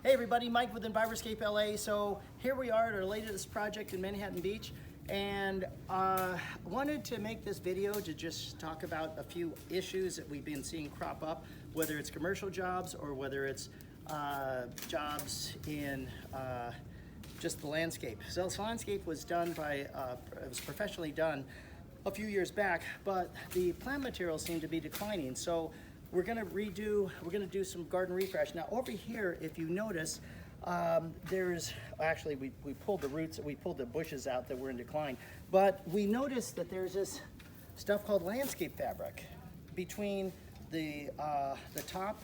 Hey everybody, Mike with Enviroscape LA. So here we are at our latest project in Manhattan Beach, and wanted to make this video to just talk about a few issues that we've been seeing crop up, whether it's commercial jobs or whether it's jobs in just the landscape. So this landscape was done by, it was professionally done a few years back, but the plant materials seem to be declining. So we're gonna do some garden refresh. Now over here, if you notice, actually we pulled the roots, we pulled the bushes out that were in decline, but we noticed that there's this stuff called landscape fabric between the top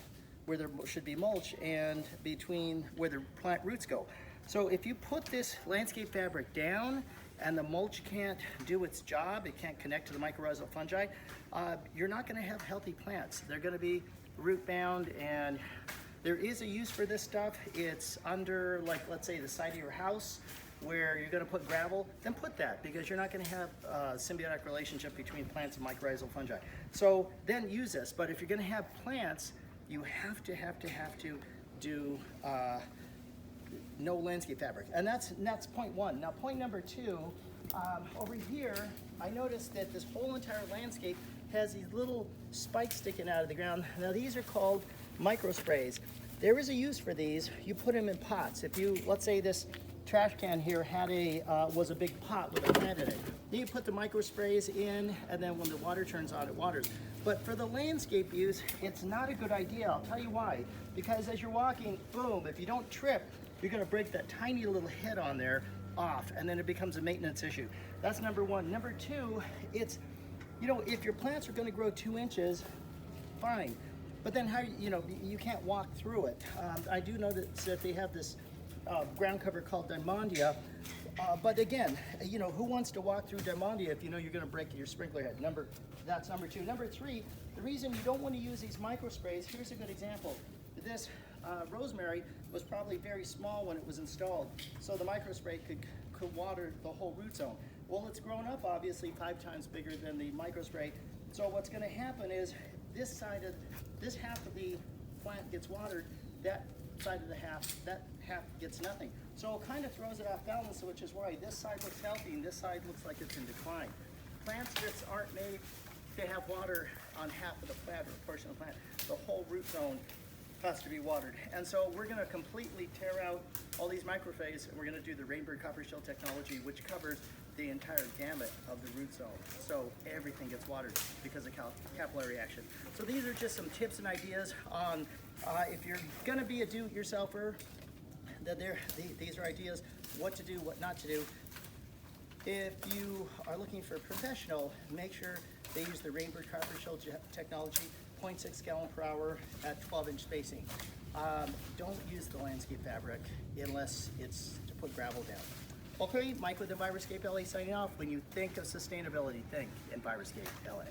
where there should be mulch and between where the plant roots go. So if you put this landscape fabric down and the mulch can't do its job, it can't connect to the mycorrhizal fungi, you're not gonna have healthy plants. They're gonna be root bound, and there is a use for this stuff. It's under, like, let's say the side of your house where you're gonna put gravel, then put that, because you're not gonna have a symbiotic relationship between plants and mycorrhizal fungi. So then use this, but if you're gonna have plants, you have to do no landscape fabric, and that's point one. Now point number two, over here I noticed that this whole entire landscape has these little spikes sticking out of the ground. Now these are called micro sprays. There is a use for these. You put them in pots. If you, let's say this trash can here had was a big pot with a plant in it, then you put the micro sprays in, and then when the water turns on, it waters. But for the landscape use, it's not a good idea. I'll tell you why. Because as you're walking, boom, if you don't trip, you're gonna break that tiny little head on there off, and then it becomes a maintenance issue. That's number one. Number two, it's, you know, if your plants are gonna grow 2 inches, fine. But then how, you can't walk through it. I do know that they have this ground cover called Diamondia, but again, who wants to walk through Diamondia if you know you're gonna break your sprinkler head? That's number two. Number three, the reason you don't wanna use these micro sprays, here's a good example. This rosemary was probably very small when it was installed, so the micro spray could water the whole root zone. Well, it's grown up obviously 5 times bigger than the micro spray, so what's gonna happen is this half of the plant gets watered, that half gets nothing. So it kind of throws it off balance, which is why this side looks healthy and this side looks like it's in decline. Plants just aren't made to have water on half of the plant or a portion of the plant. The whole root zone has to be watered. And so we're gonna completely tear out all these microphase, and we're gonna do the rainbow copper shell technology, which covers the entire gamut of the root zone. So everything gets watered because of capillary action. So these are just some tips and ideas on if you're gonna be a do-it-yourselfer, these are ideas, what to do, what not to do. If you are looking for a professional, make sure they use the rainbow copper shell technology, 0.6 gallon per hour at 12-inch spacing. Don't use the landscape fabric unless it's to put gravel down. Okay, Mike with Enviroscape LA signing off. When you think of sustainability, think Enviroscape LA.